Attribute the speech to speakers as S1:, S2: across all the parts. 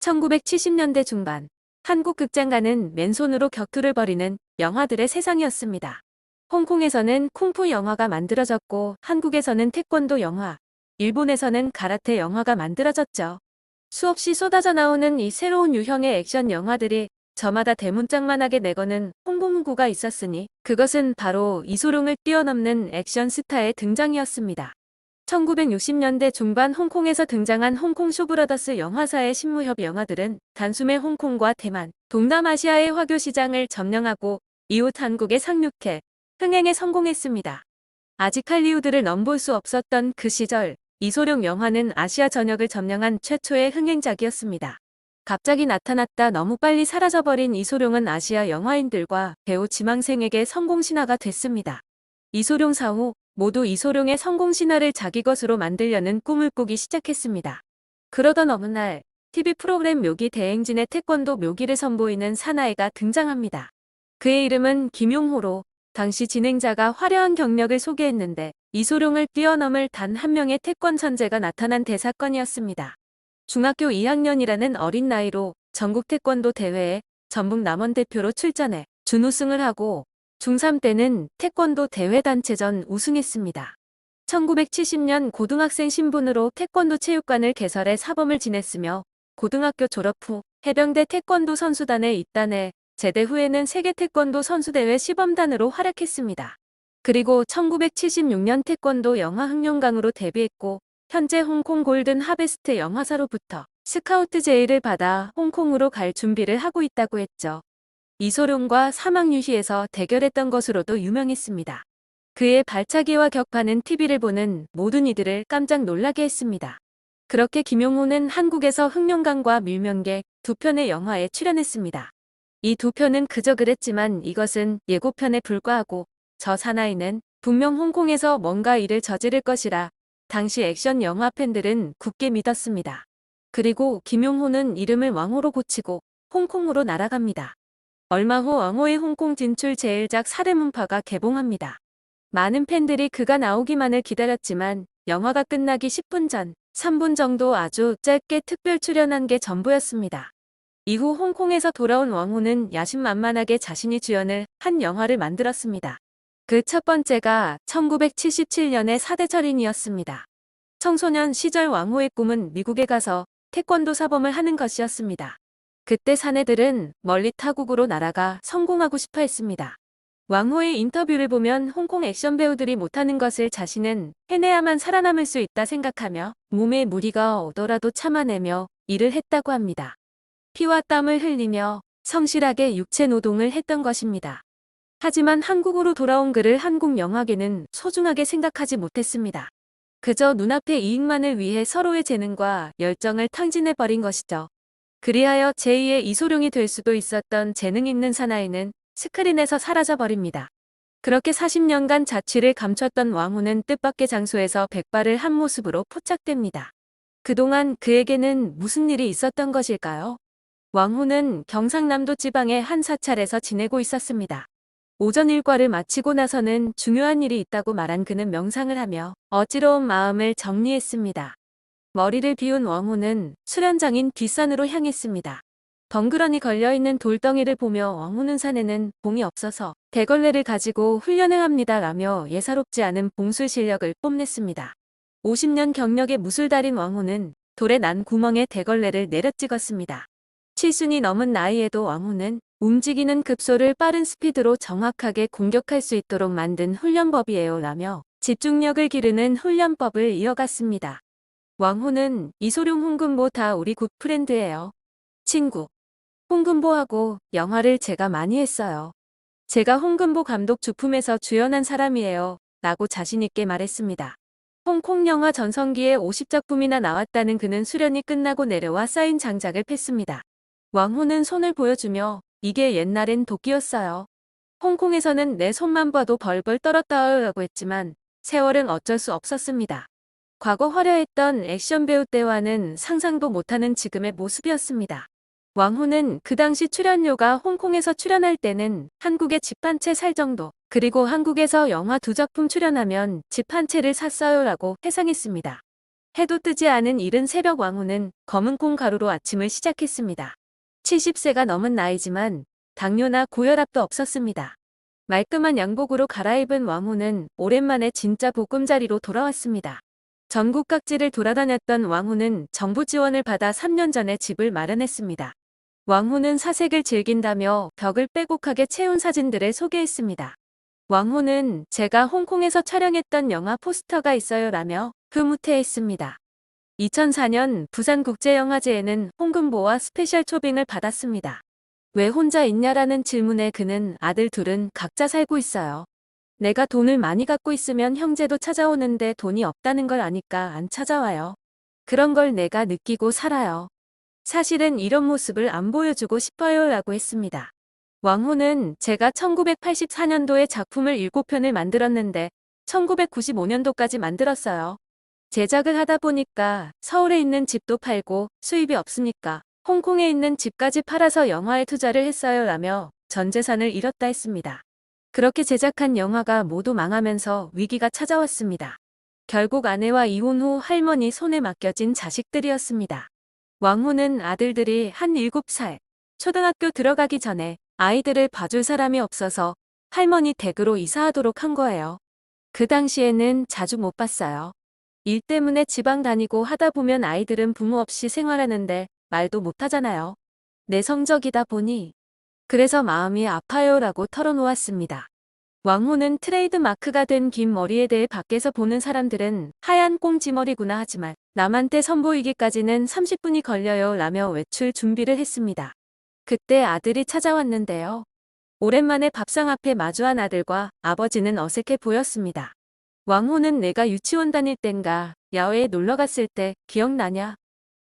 S1: 1970년대 중반, 한국 극장가는 맨손으로 격투를 벌이는 영화들의 세상이었습니다. 홍콩에서는 쿵푸 영화가 만들어졌고 한국에서는 태권도 영화, 일본에서는 가라테 영화가 만들어졌죠. 수없이 쏟아져 나오는 이 새로운 유형의 액션 영화들이 저마다 대문짝만하게 내거는 홍보문구가 있었으니 그것은 바로 이소룡을 뛰어넘는 액션 스타의 등장이었습니다. 1960년대 중반 홍콩에서 등장한 홍콩 쇼브라더스 영화사의 신무협 영화들은 단숨에 홍콩과 대만, 동남아시아의 화교 시장을 점령하고 이웃 한국에 상륙해 흥행에 성공했습니다. 아직 할리우드를 넘볼 수 없었던 그 시절, 이소룡 영화는 아시아 전역을 점령한 최초의 흥행작이었습니다. 갑자기 나타났다 너무 빨리 사라져버린 이소룡은 아시아 영화인들과 배우 지망생에게 성공신화가 됐습니다. 이소룡 사후 모두 이소룡의 성공신화를 자기 것으로 만들려는 꿈을 꾸기 시작했습니다. 그러던 어느 날 TV 프로그램 묘기 대행진의 태권도 묘기를 선보이는 사나이가 등장합니다. 그의 이름은 김용호로 당시 진행자가 화려한 경력을 소개했는데 이소룡을 뛰어넘을 단 한 명의 태권 천재가 나타난 대사건이었습니다. 중학교 2학년이라는 어린 나이로 전국 태권도 대회에 전북 남원 대표로 출전해 준우승을 하고 중3 때는 태권도 대회단체전 우승했습니다. 1970년 고등학생 신분으로 태권도 체육관을 개설해 사범을 지냈으며 고등학교 졸업 후 해병대 태권도 선수단에 입단해 제대 후에는 세계 태권도 선수대회 시범단으로 활약했습니다. 그리고 1976년 태권도 영화 흑룡강으로 데뷔했고 현재 홍콩 골든 하베스트 영화사로부터 스카우트 제의를 받아 홍콩으로 갈 준비를 하고 있다고 했죠. 이소룡과 사막유희에서 대결했던 것으로도 유명했습니다. 그의 발차기와 격파는 TV를 보는 모든 이들을 깜짝 놀라게 했습니다. 그렇게 김용호는 한국에서 흑룡강과 밀면객 두 편의 영화에 출연했습니다. 이 두 편은 그저 그랬지만 이것은 예고편에 불과하고 저 사나이는 분명 홍콩에서 뭔가 일을 저지를 것이라 당시 액션 영화 팬들은 굳게 믿었습니다. 그리고 김용호는 이름을 왕호로 고치고 홍콩으로 날아갑니다. 얼마 후 왕호의 홍콩 진출 제1작 살해문파가 개봉합니다. 많은 팬들이 그가 나오기만을 기다렸지만 영화가 끝나기 10분 전 3분 정도 아주 짧게 특별 출연한 게 전부였습니다. 이후 홍콩에서 돌아온 왕호는 야심만만하게 자신이 주연을 한 영화를 만들었습니다. 그 첫 번째가 1977년의 사대철인이었습니다. 청소년 시절 왕호의 꿈은 미국에 가서 태권도 사범을 하는 것이었습니다. 그때 사내들은 멀리 타국으로 날아가 성공하고 싶어 했습니다. 왕호의 인터뷰를 보면 홍콩 액션 배우들이 못하는 것을 자신은 해내야만 살아남을 수 있다 생각하며 몸에 무리가 오더라도 참아내며 일을 했다고 합니다. 피와 땀을 흘리며 성실하게 육체 노동을 했던 것입니다. 하지만 한국으로 돌아온 그를 한국 영화계는 소중하게 생각하지 못했습니다. 그저 눈앞의 이익만을 위해 서로의 재능과 열정을 탕진해버린 것이죠. 그리하여 제2의 이소룡이 될 수도 있었던 재능 있는 사나이는 스크린에서 사라져버립니다. 그렇게 40년간 자취를 감췄던 왕호는 뜻밖의 장소에서 백발을 한 모습으로 포착됩니다. 그동안 그에게는 무슨 일이 있었던 것일까요? 왕호는 경상남도 지방의 한 사찰에서 지내고 있었습니다. 오전 일과를 마치고 나서는 중요한 일이 있다고 말한 그는 명상을 하며 어지러운 마음을 정리했습니다. 머리를 비운 왕호는 수련장인 뒷산으로 향했습니다. 덩그러니 걸려있는 돌덩이를 보며 왕호는 산에는 봉이 없어서 대걸레를 가지고 훈련을 합니다 라며 예사롭지 않은 봉술 실력을 뽐냈습니다. 50년 경력의 무술달인 왕호는 돌에 난 구멍에 대걸레를 내려 찍었습니다. 7순이 넘은 나이에도 왕호는 움직이는 급소를 빠른 스피드로 정확하게 공격할 수 있도록 만든 훈련법이에요 라며 집중력을 기르는 훈련법을 이어갔습니다. 왕호는 이소룡 홍금보 다 우리 굿 프렌드예요. 친구. 홍금보하고 영화를 제가 많이 했어요. 제가 홍금보 감독 주품에서 주연한 사람이에요. 라고 자신있게 말했습니다. 홍콩 영화 전성기에 50작품이나 나왔다는 그는 수련이 끝나고 내려와 쌓인 장작을 팼습니다. 왕호는 손을 보여주며 이게 옛날엔 도끼였어요. 홍콩에서는 내 손만 봐도 벌벌 떨었다라고 했지만 세월은 어쩔 수 없었습니다. 과거 화려했던 액션 배우 때와는 상상도 못하는 지금의 모습이었습니다. 왕호는 그 당시 출연료가 홍콩에서 출연할 때는 한국에 집 한 채 살 정도, 그리고 한국에서 영화 2작품 출연하면 집 한 채를 샀어요 라고 회상했습니다. 해도 뜨지 않은 이른 새벽 왕후는 검은 콩 가루로 아침을 시작했습니다. 70세가 넘은 나이지만 당뇨나 고혈압도 없었습니다. 말끔한 양복으로 갈아입은 왕후는 오랜만에 진짜 보금자리로 돌아왔습니다. 전국 각지를 돌아다녔던 왕후는 정부 지원을 받아 3년 전에 집을 마련했습니다. 왕후는 사색을 즐긴다며 벽을 빼곡하게 채운 사진들을 소개했습니다. 왕후는 제가 홍콩에서 촬영했던 영화 포스터가 있어요 라며 흐뭇해했습니다. 2004년 부산국제영화제에는 홍금보와 스페셜 초빙을 받았습니다. 왜 혼자 있냐라는 질문에 그는 아들 둘은 각자 살고 있어요. 내가 돈을 많이 갖고 있으면 형제도 찾아오는데 돈이 없다는 걸 아니까 안 찾아와요. 그런 걸 내가 느끼고 살아요. 사실은 이런 모습을 안 보여주고 싶어요 라고 했습니다. 왕후는 제가 1984년도에 작품을 7편을 만들었는데 1995년도까지 만들었어요. 제작을 하다 보니까 서울에 있는 집도 팔고 수입이 없으니까 홍콩에 있는 집까지 팔아서 영화에 투자를 했어요 라며 전 재산을 잃었다 했습니다. 그렇게 제작한 영화가 모두 망하면서 위기가 찾아왔습니다. 결국 아내와 이혼 후 할머니 손에 맡겨진 자식들이었습니다. 왕후는 아들들이 한 7살, 초등학교 들어가기 전에 아이들을 봐줄 사람이 없어서 할머니 댁으로 이사하도록 한 거예요. 그 당시에는 자주 못 봤어요. 일 때문에 지방 다니고 하다 보면 아이들은 부모 없이 생활하는데 말도 못하잖아요. 내 성적이다 보니. 그래서 마음이 아파요 라고 털어놓았습니다. 왕후는 트레이드 마크가 된 긴 머리에 대해 밖에서 보는 사람들은 하얀 꽁지머리구나 하지만 남한테 선보이기까지는 30분이 걸려요 라며 외출 준비를 했습니다. 그때 아들이 찾아왔는데요. 오랜만에 밥상 앞에 마주한 아들과 아버지는 어색해 보였습니다. 왕후는 내가 유치원 다닐 땐가 야외에 놀러 갔을 때 기억나냐?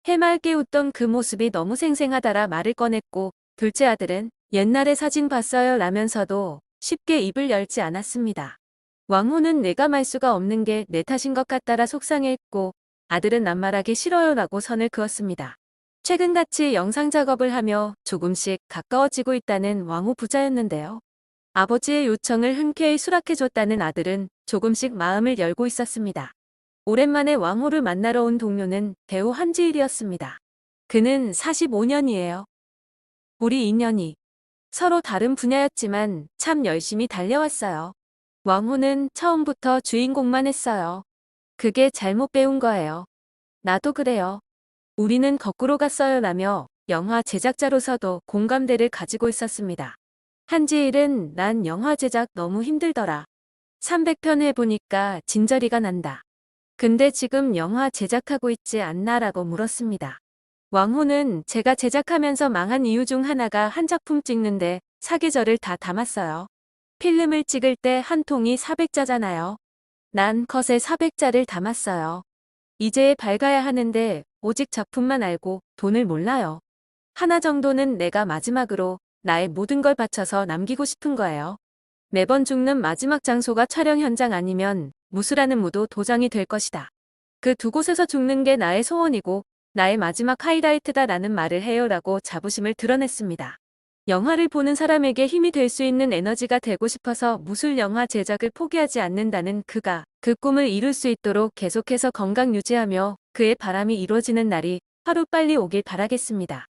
S1: 해맑게 웃던 그 모습이 너무 생생하다라 말을 꺼냈고 둘째 아들은 옛날에 사진 봤어요 라면서도 쉽게 입을 열지 않았습니다. 왕후는 내가 말수가 없는 게 내 탓인 것 같다라 속상해했고 아들은 난 말하기 싫어요 라고 선을 그었습니다. 최근같이 영상 작업을 하며 조금씩 가까워지고 있다는 왕후 부자였는데요. 아버지의 요청을 흔쾌히 수락해줬다는 아들은 조금씩 마음을 열고 있었습니다. 오랜만에 왕후를 만나러 온 동료는 배우 한지일이었습니다. 그는 45년이에요. 우리 인연이 서로 다른 분야였지만 참 열심히 달려왔어요. 왕후는 처음부터 주인공만 했어요. 그게 잘못 배운 거예요. 나도 그래요. 우리는 거꾸로 갔어요 라며 영화 제작자로서도 공감대를 가지고 있었습니다. 한지일은 난 영화 제작 너무 힘들더라. 300편 해보니까 진저리가 난다. 근데 지금 영화 제작하고 있지 않나 라고 물었습니다. 왕후는 제가 제작하면서 망한 이유 중 하나가 한 작품 찍는데 사계절을 다 담았어요. 필름을 찍을 때 한 통이 400자잖아요. 난 컷에 400자를 담았어요. 이제 밝아야 하는데 오직 작품만 알고 돈을 몰라요. 하나 정도는 내가 마지막으로 나의 모든 걸 바쳐서 남기고 싶은 거예요. 매번 죽는 마지막 장소가 촬영 현장 아니면 무수라는 무도 도장이 될 것이다. 그 두 곳에서 죽는 게 나의 소원이고 나의 마지막 하이라이트다라는 말을 해요 라고 자부심을 드러냈습니다. 영화를 보는 사람에게 힘이 될 수 있는 에너지가 되고 싶어서 무술 영화 제작을 포기하지 않는다는 그가 그 꿈을 이룰 수 있도록 계속해서 건강 유지하며 그의 바람이 이루어지는 날이 하루빨리 오길 바라겠습니다.